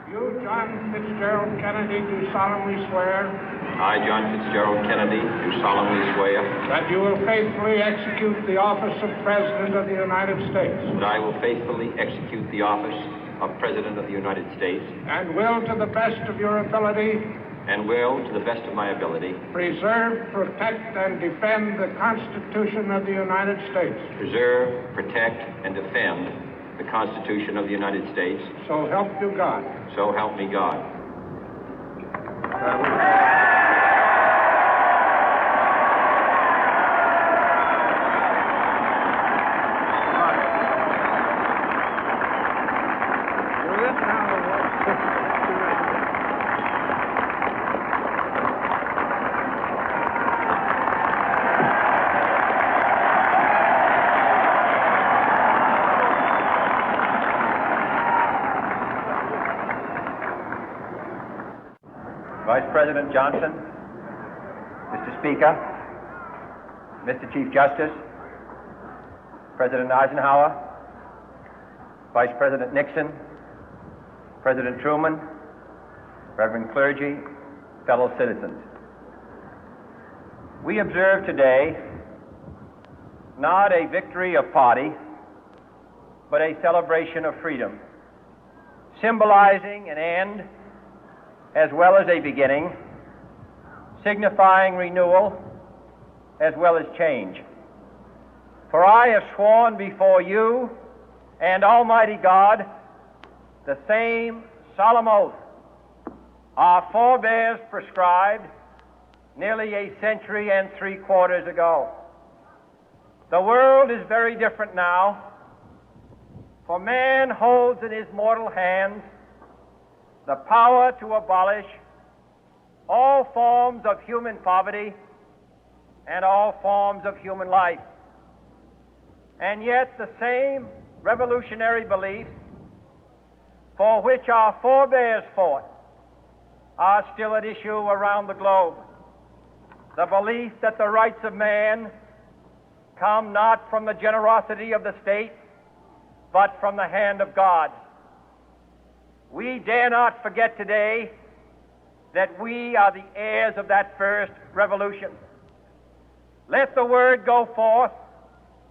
You, John Fitzgerald Kennedy, do solemnly swear. I, John Fitzgerald Kennedy, do solemnly swear. That you will faithfully execute the office of President of the United States. That I will faithfully execute the office of President of the United States. And will, to the best of your ability. And will, to the best of my ability. Preserve, protect, and defend the Constitution of the United States. Preserve, protect, and defend the Constitution of the United States. So help you God. So help me God. Vice President Johnson, Mr. Speaker, Mr. Chief Justice, President Eisenhower, Vice President Nixon, President Truman, Reverend clergy, fellow citizens. We observe today not a victory of party, but a celebration of freedom, symbolizing an end as well as a beginning, signifying renewal as well as change. For I have sworn before you and Almighty God the same solemn oath our forebears prescribed nearly a century and 3/4 ago. The world is very different now, for man holds in his mortal hands the power to abolish all forms of human poverty and all forms of human life. And yet the same revolutionary beliefs for which our forebears fought are still at issue around the globe. The belief that the rights of man come not from the generosity of the state, but from the hand of God. We dare not forget today that we are the heirs of that first revolution. Let the word go forth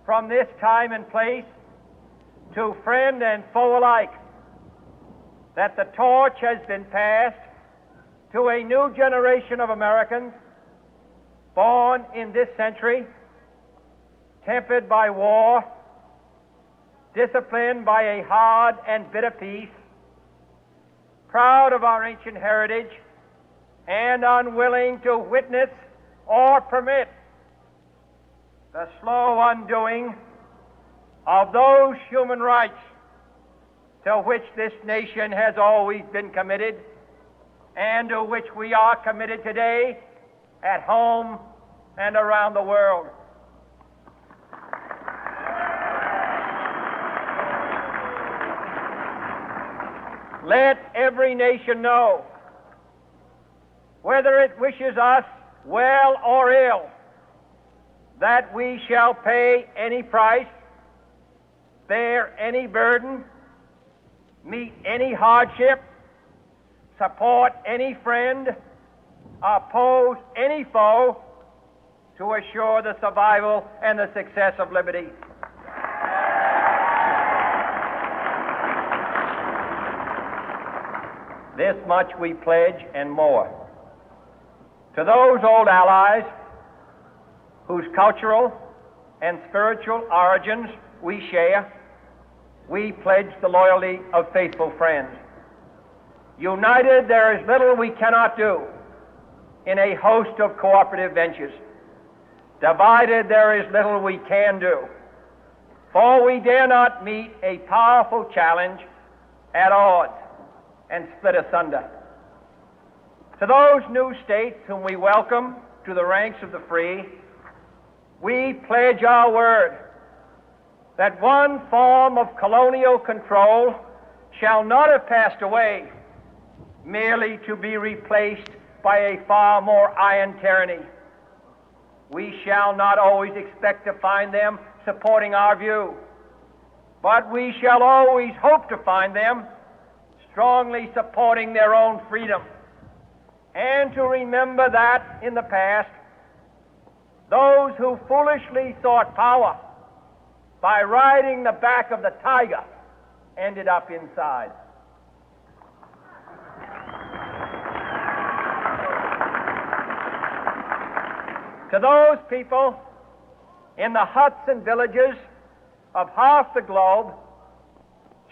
from this time and place to friend and foe alike that the torch has been passed to a new generation of Americans born in this century, tempered by war, disciplined by a hard and bitter peace, proud of our ancient heritage, and unwilling to witness or permit the slow undoing of those human rights to which this nation has always been committed and to which we are committed today at home and around the world. Let every nation know, whether it wishes us well or ill, that we shall pay any price, bear any burden, meet any hardship, support any friend, oppose any foe to assure the survival and the success of liberty. This much we pledge and more. To those old allies whose cultural and spiritual origins we share, we pledge the loyalty of faithful friends. United, there is little we cannot do in a host of cooperative ventures. Divided, there is little we can do, for we dare not meet a powerful challenge at odds and split asunder. To those new states whom we welcome to the ranks of the free, we pledge our word that one form of colonial control shall not have passed away, merely to be replaced by a far more iron tyranny. We shall not always expect to find them supporting our view, but we shall always hope to find them strongly supporting their own freedom, and to remember that in the past, those who foolishly sought power by riding the back of the tiger ended up inside. To those people in the huts and villages of half the globe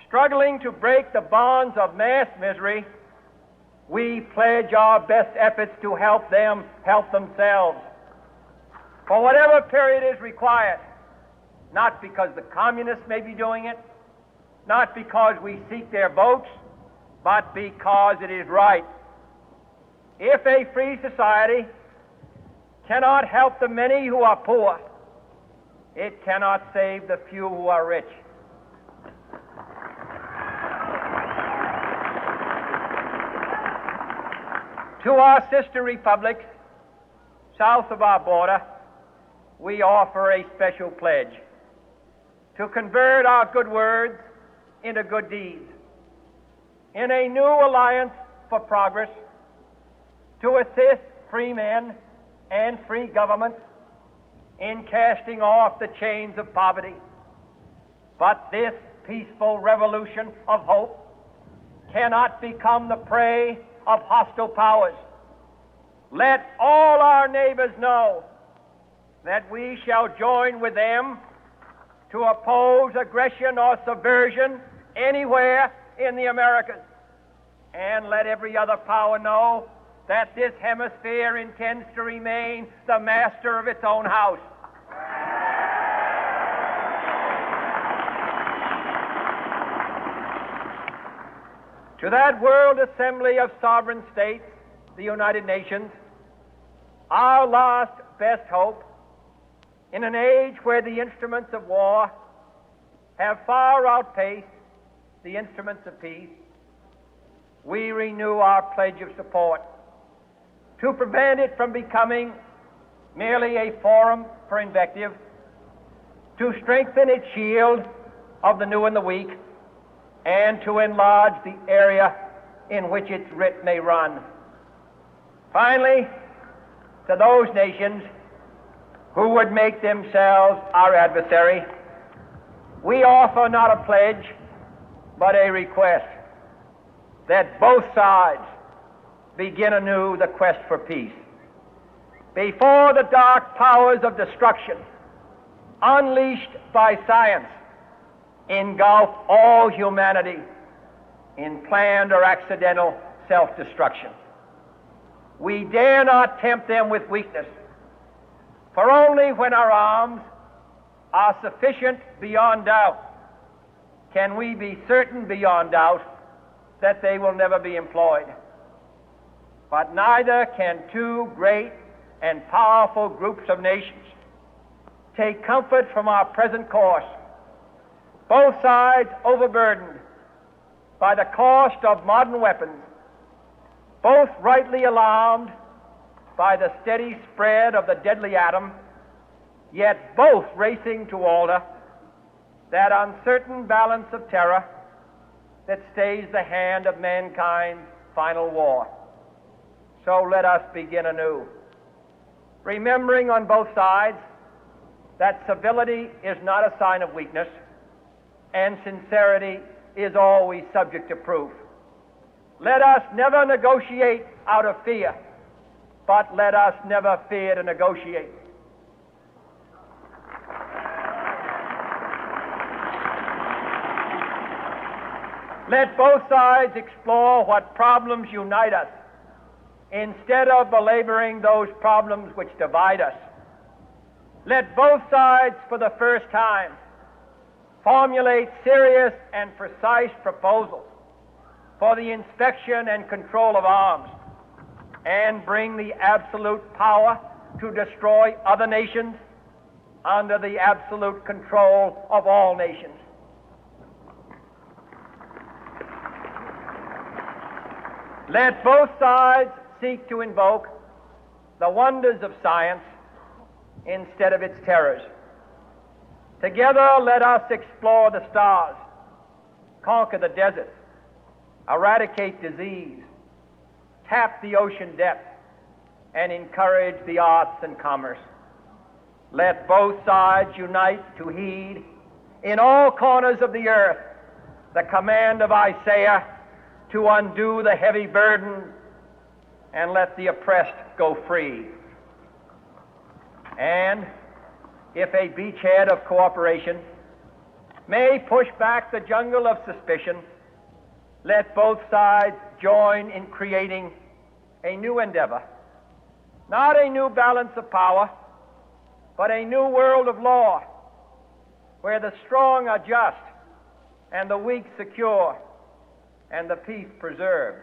struggling to break the bonds of mass misery, we pledge our best efforts to help them help themselves for whatever period is required, not because the communists may be doing it, not because we seek their votes, but because it is right. If a free society cannot help the many who are poor, it cannot save the few who are rich. To our sister republics south of our border, we offer a special pledge to convert our good words into good deeds, in a new alliance for progress, to assist free men and free governments in casting off the chains of poverty. But this peaceful revolution of hope cannot become the prey of hostile powers. Let all our neighbors know that we shall join with them to oppose aggression or subversion anywhere in the Americas. And let every other power know that this hemisphere intends to remain the master of its own house. To that World Assembly of Sovereign States, the United Nations, our last best hope, in an age where the instruments of war have far outpaced the instruments of peace, we renew our pledge of support to prevent it from becoming merely a forum for invective, to strengthen its shield of the new and the weak, and to enlarge the area in which its writ may run. Finally, to those nations who would make themselves our adversary, we offer not a pledge, but a request that both sides begin anew the quest for peace. Before the dark powers of destruction, unleashed by science, engulf all humanity in planned or accidental self-destruction, we dare not tempt them with weakness, for only when our arms are sufficient beyond doubt can we be certain beyond doubt that they will never be employed. But neither can two great and powerful groups of nations take comfort from our present course, both sides overburdened by the cost of modern weapons, both rightly alarmed by the steady spread of the deadly atom, yet both racing to alter that uncertain balance of terror that stays the hand of mankind's final war. So let us begin anew, remembering on both sides that civility is not a sign of weakness, and sincerity is always subject to proof. Let us never negotiate out of fear, but let us never fear to negotiate. Let both sides explore what problems unite us, instead of belaboring those problems which divide us. Let both sides, for the first time, formulate serious and precise proposals for the inspection and control of arms, and bring the absolute power to destroy other nations under the absolute control of all nations. Let both sides seek to invoke the wonders of science instead of its terrors. Together, let us explore the stars, conquer the deserts, eradicate disease, tap the ocean depth, and encourage the arts and commerce. Let both sides unite to heed in all corners of the earth the command of Isaiah to undo the heavy burden and let the oppressed go free. And if a beachhead of cooperation may push back the jungle of suspicion, let both sides join in creating a new endeavor, not a new balance of power, but a new world of law, where the strong are just and the weak secure and the peace preserved.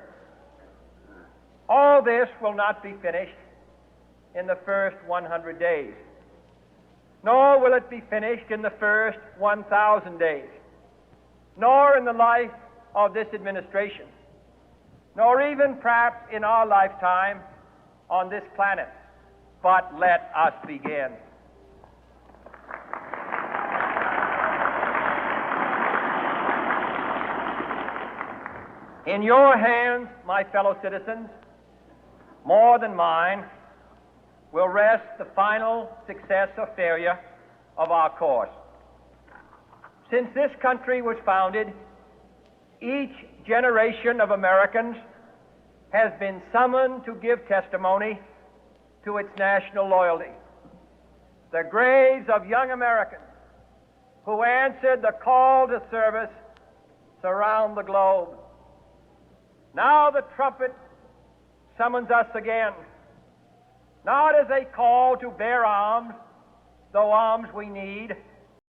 All this will not be finished in the first 100 days, nor will it be finished in the first 1,000 days, nor in the life of this administration, nor even perhaps in our lifetime on this planet. But let us begin. In your hands, my fellow citizens, more than mine, will rest the final success or failure of our course. Since this country was founded, each generation of Americans has been summoned to give testimony to its national loyalty. The graves of young Americans who answered the call to service surround the globe. Now the trumpet summons us again, not as a call to bear arms, though arms we need,